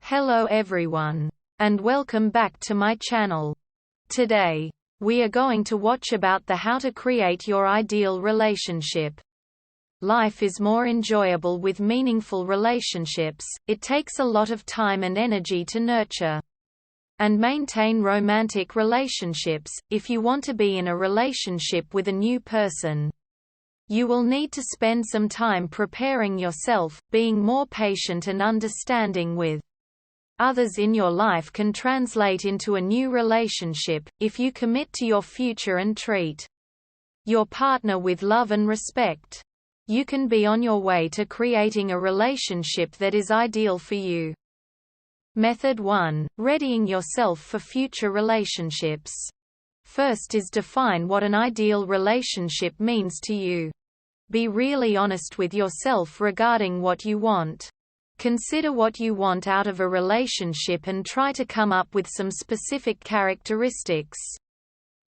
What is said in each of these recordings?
Hello everyone, and welcome back to my channel. Today, we are going to watch about the how to create your ideal relationship. Life is more enjoyable with meaningful relationships. It takes a lot of time and energy to nurture and maintain romantic relationships. If you want to be in a relationship with a new person, you will need to spend some time preparing yourself, being more patient and understanding with others in your life can translate into a new relationship, if you commit to your future and treat your partner with love and respect. You can be on your way to creating a relationship that is ideal for you. Method 1. Readying yourself for future relationships. First is define what an ideal relationship means to you. Be really honest with yourself regarding what you want. Consider what you want out of a relationship and try to come up with some specific characteristics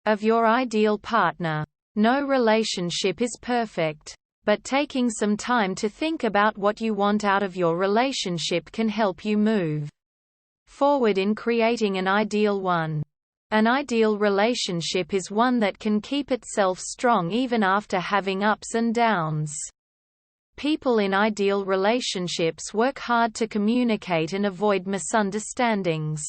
of your ideal partner. No relationship is perfect, but taking some time to think about what you want out of your relationship can help you move forward in creating an ideal one. An ideal relationship is one that can keep itself strong even after having ups and downs. People in ideal relationships work hard to communicate and avoid misunderstandings.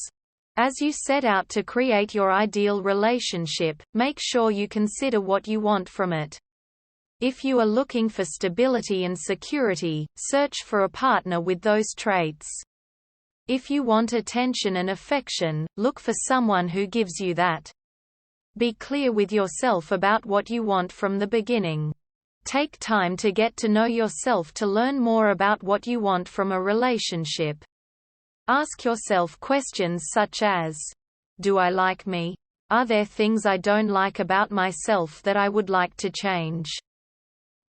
As you set out to create your ideal relationship, make sure you consider what you want from it. If you are looking for stability and security, search for a partner with those traits. If you want attention and affection, look for someone who gives you that. Be clear with yourself about what you want from the beginning. Take time to get to know yourself to learn more about what you want from a relationship. Ask yourself questions such as, do I like me? Are there things I don't like about myself that I would like to change?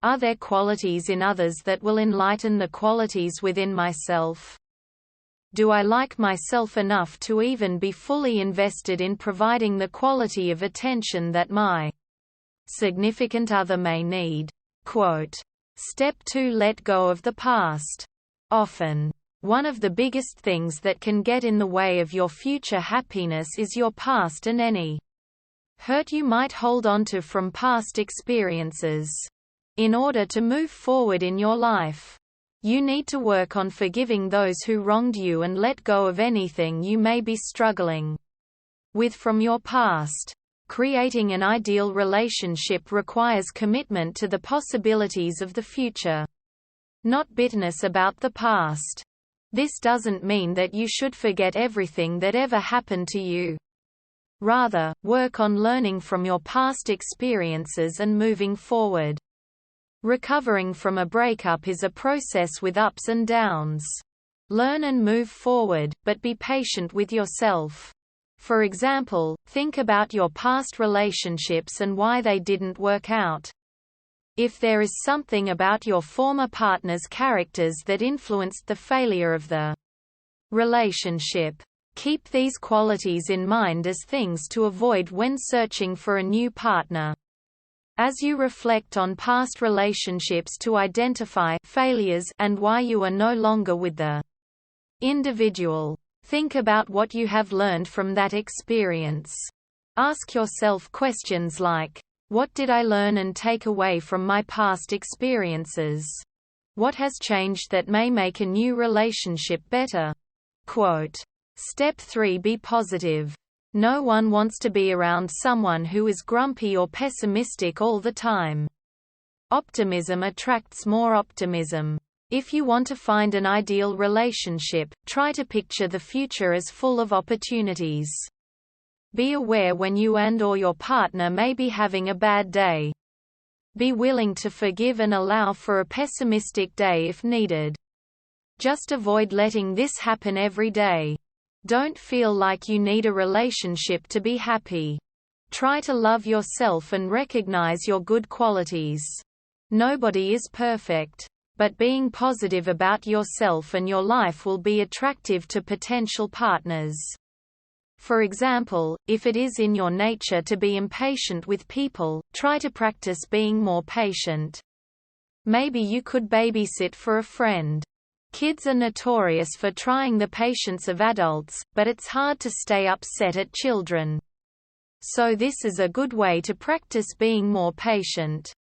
Are there qualities in others that will enlighten the qualities within myself? Do I like myself enough to even be fully invested in providing the quality of attention that my significant other may need? Quote. Step 2. Let go of the past. Often, one of the biggest things that can get in the way of your future happiness is your past and any hurt you might hold onto from past experiences. In order to move forward in your life, you need to work on forgiving those who wronged you and let go of anything you may be struggling with from your past. Creating an ideal relationship requires commitment to the possibilities of the future, not bitterness about the past. This doesn't mean that you should forget everything that ever happened to you. Rather, work on learning from your past experiences and moving forward. Recovering from a breakup is a process with ups and downs. Learn and move forward, but be patient with yourself. For example, think about your past relationships and why they didn't work out. If there is something about your former partner's characters that influenced the failure of the relationship, keep these qualities in mind as things to avoid when searching for a new partner. As you reflect on past relationships to identify failures and why you are no longer with the individual, think about what you have learned from that experience. Ask yourself questions like, what did I learn and take away from my past experiences? What has changed that may make a new relationship better? Quote. Step 3. Be positive. No one wants to be around someone who is grumpy or pessimistic all the time. Optimism attracts more optimism. If you want to find an ideal relationship, try to picture the future as full of opportunities. Be aware when you and/or your partner may be having a bad day. Be willing to forgive and allow for a pessimistic day if needed. Just avoid letting this happen every day. Don't feel like you need a relationship to be happy. Try to love yourself and recognize your good qualities. Nobody is perfect, but being positive about yourself and your life will be attractive to potential partners. For example, if it is in your nature to be impatient with people, try to practice being more patient. Maybe you could babysit for a friend. Kids are notorious for trying the patience of adults, but it's hard to stay upset at children. So this is a good way to practice being more patient.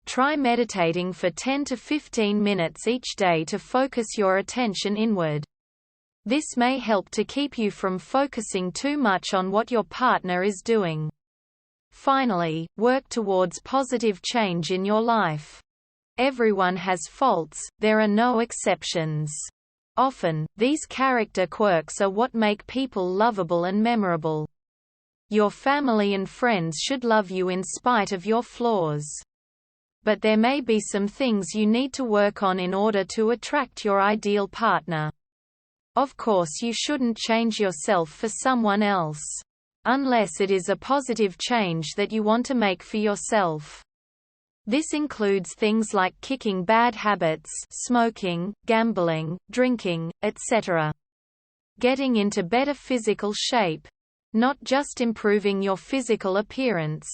Try meditating for 10 to 15 minutes each day to focus your attention inward. This may help to keep you from focusing too much on what your partner is doing. Finally, work towards positive change in your life. Everyone has faults, there are no exceptions. Often, these character quirks are what make people lovable and memorable. Your family and friends should love you in spite of your flaws. But there may be some things you need to work on in order to attract your ideal partner. Of course, you shouldn't change yourself for someone else. Unless it is a positive change that you want to make for yourself. This includes things like kicking bad habits, smoking, gambling, drinking, etc. Getting into better physical shape. Not just improving your physical appearance,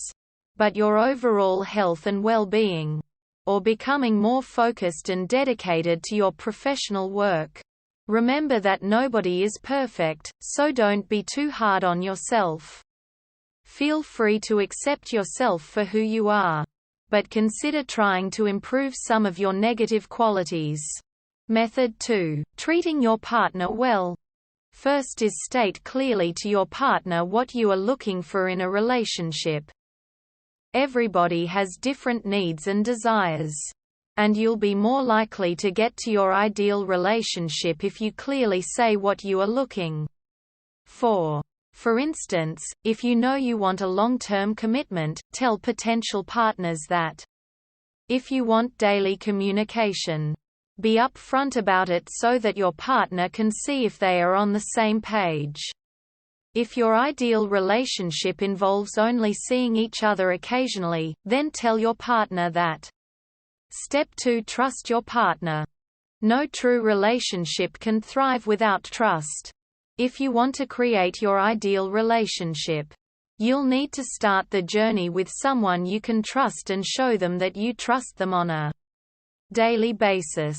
but your overall health and well-being. Or becoming more focused and dedicated to your professional work. Remember that nobody is perfect, so don't be too hard on yourself. Feel free to accept yourself for who you are. But consider trying to improve some of your negative qualities. Method 2. Treating your partner well. First is state clearly to your partner what you are looking for in a relationship. Everybody has different needs and desires. And you'll be more likely to get to your ideal relationship if you clearly say what you are looking for. For instance, if you know you want a long-term commitment, tell potential partners that. If you want daily communication, be upfront about it so that your partner can see if they are on the same page. If your ideal relationship involves only seeing each other occasionally, then tell your partner that. Step 2. Trust your partner. No true relationship can thrive without trust. If you want to create your ideal relationship, you'll need to start the journey with someone you can trust and show them that you trust them on a daily basis.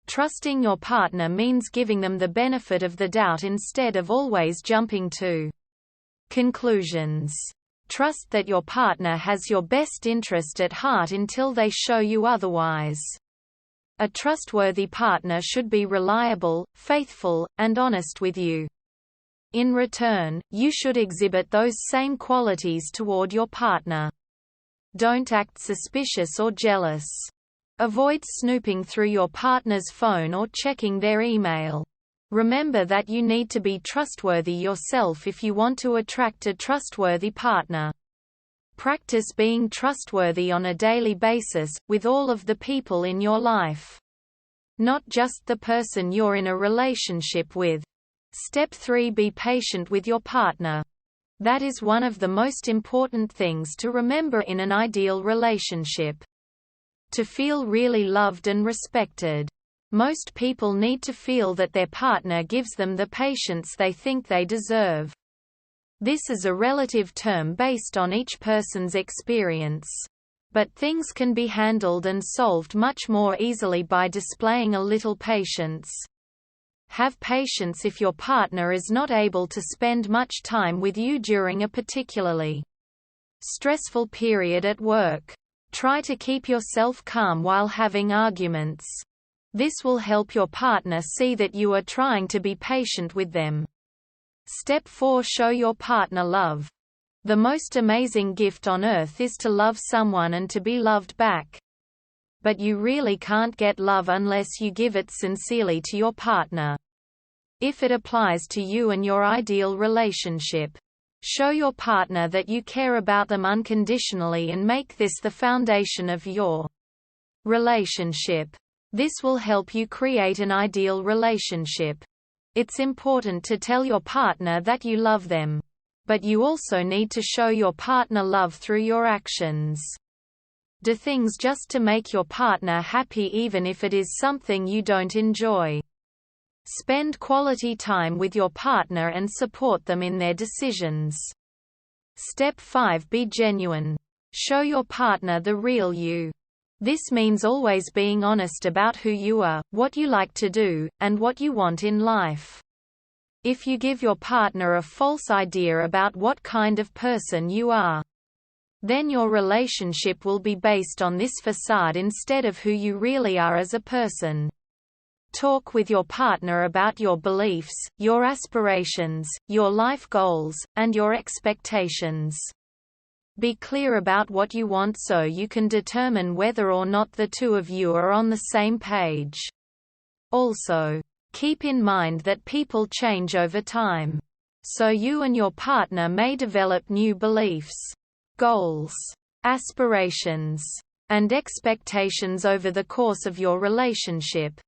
Trusting your partner means giving them the benefit of the doubt instead of always jumping to conclusions. Trust that your partner has your best interest at heart until they show you otherwise. A trustworthy partner should be reliable, faithful, and honest with you. In return, you should exhibit those same qualities toward your partner. Don't act suspicious or jealous. Avoid snooping through your partner's phone or checking their email. Remember that you need to be trustworthy yourself if you want to attract a trustworthy partner. Practice being trustworthy on a daily basis, with all of the people in your life. Not just the person you're in a relationship with. Step 3. Be patient with your partner. That is one of the most important things to remember in an ideal relationship. To feel really loved and respected. Most people need to feel that their partner gives them the patience they think they deserve. This is a relative term based on each person's experience. But things can be handled and solved much more easily by displaying a little patience. Have patience if your partner is not able to spend much time with you during a particularly stressful period at work. Try to keep yourself calm while having arguments. This will help your partner see that you are trying to be patient with them. Step 4. Show your partner love. The most amazing gift on earth is to love someone and to be loved back. But you really can't get love unless you give it sincerely to your partner. If it applies to you and your ideal relationship, show your partner that you care about them unconditionally and make this the foundation of your relationship. This will help you create an ideal relationship. It's important to tell your partner that you love them. But you also need to show your partner love through your actions. Do things just to make your partner happy even if it is something you don't enjoy. Spend quality time with your partner and support them in their decisions. Step 5. Be genuine. Show your partner the real you. This means always being honest about who you are, what you like to do, and what you want in life. If you give your partner a false idea about what kind of person you are, then your relationship will be based on this facade instead of who you really are as a person. Talk with your partner about your beliefs, your aspirations, your life goals, and your expectations. Be clear about what you want so you can determine whether or not the two of you are on the same page. Also, keep in mind that people change over time. So you and your partner may develop new beliefs, goals, aspirations, and expectations over the course of your relationship.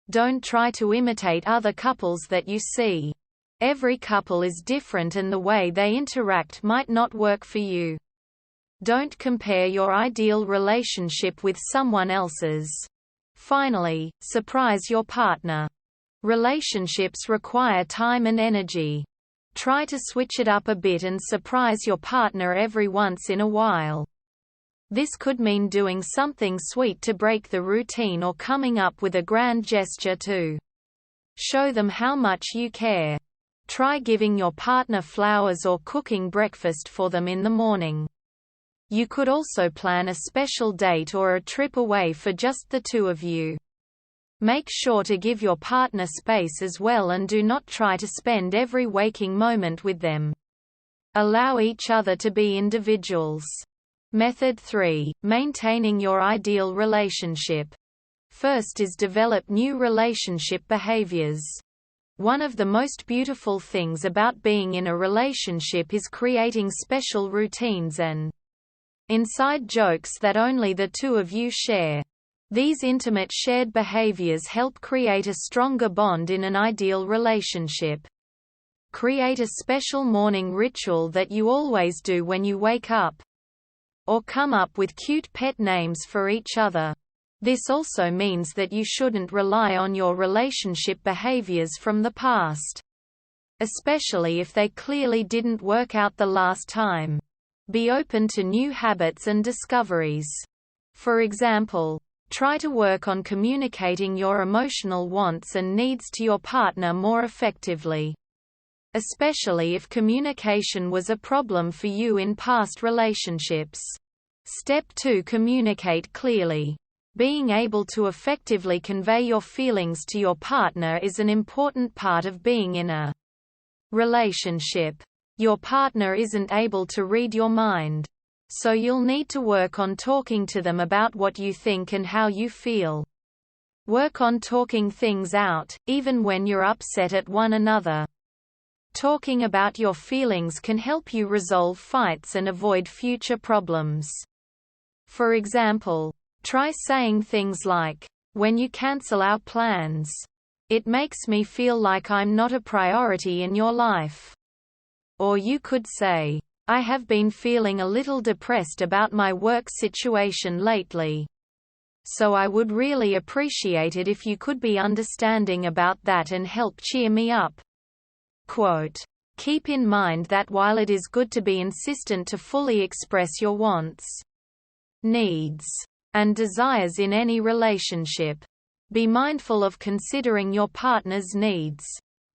Don't try to imitate other couples that you see. Every couple is different and the way they interact might not work for you. Don't compare your ideal relationship with someone else's. Finally, surprise your partner. Relationships require time and energy. Try to switch it up a bit and surprise your partner every once in a while. This could mean doing something sweet to break the routine or coming up with a grand gesture to show them how much you care. Try giving your partner flowers or cooking breakfast for them in the morning. You could also plan a special date or a trip away for just the two of you. Make sure to give your partner space as well and do not try to spend every waking moment with them. Allow each other to be individuals. Method 3. Maintaining your ideal relationship. First is develop new relationship behaviors. One of the most beautiful things about being in a relationship is creating special routines and inside jokes that only the two of you share. These intimate shared behaviors help create a stronger bond in an ideal relationship. Create a special morning ritual that you always do when you wake up. Or come up with cute pet names for each other. This also means that you shouldn't rely on your relationship behaviors from the past, especially if they clearly didn't work out the last time. Be open to new habits and discoveries. For example, try to work on communicating your emotional wants and needs to your partner more effectively, especially if communication was a problem for you in past relationships. Step 2. Communicate clearly. Being able to effectively convey your feelings to your partner is an important part of being in a relationship. Your partner isn't able to read your mind, so you'll need to work on talking to them about what you think and how you feel. Work on talking things out, even when you're upset at one another. Talking about your feelings can help you resolve fights and avoid future problems. For example, try saying things like, "When you cancel our plans, it makes me feel like I'm not a priority in your life." Or you could say, "I have been feeling a little depressed about my work situation lately. So I would really appreciate it if you could be understanding about that and help cheer me up." Quote, "Keep in mind that while it is good to be insistent to fully express your wants, needs, and desires in any relationship, be mindful of considering your partner's needs,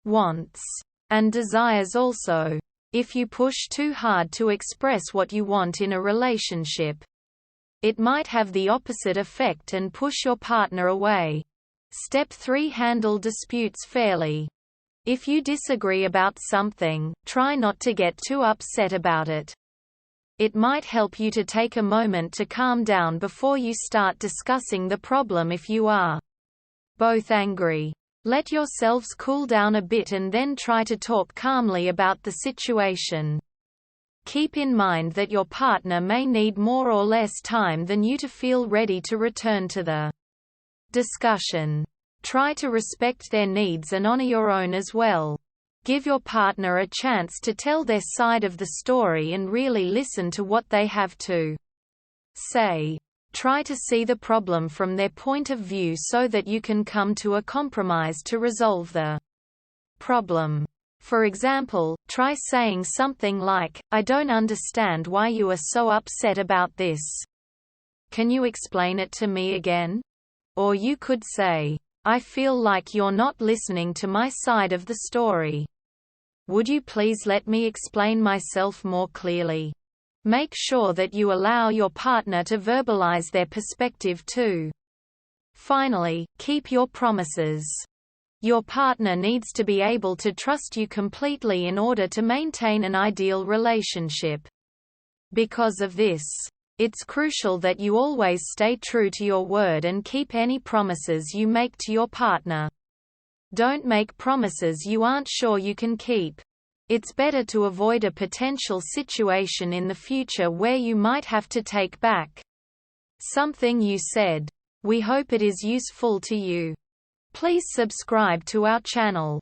wants, and desires also. If you push too hard to express what you want in a relationship, it might have the opposite effect and push your partner away." Step 3. Handle disputes fairly. If you disagree about something, try not to get too upset about it. It might help you to take a moment to calm down before you start discussing the problem if you are both angry. Let yourselves cool down a bit and then try to talk calmly about the situation. Keep in mind that your partner may need more or less time than you to feel ready to return to the discussion. Try to respect their needs and honor your own as well. Give your partner a chance to tell their side of the story and really listen to what they have to say. Try to see the problem from their point of view so that you can come to a compromise to resolve the problem. For example, try saying something like, "I don't understand why you are so upset about this. Can you explain it to me again? Or you could say, I feel like you're not listening to my side of the story. Would you please let me explain myself more clearly? Make sure that you allow your partner to verbalize their perspective too. Finally, keep your promises. Your partner needs to be able to trust you completely in order to maintain an ideal relationship. Because of this, it's crucial that you always stay true to your word and keep any promises you make to your partner. Don't make promises you aren't sure you can keep. It's better to avoid a potential situation in the future where you might have to take back something you said. We hope it is useful to you. Please subscribe to our channel.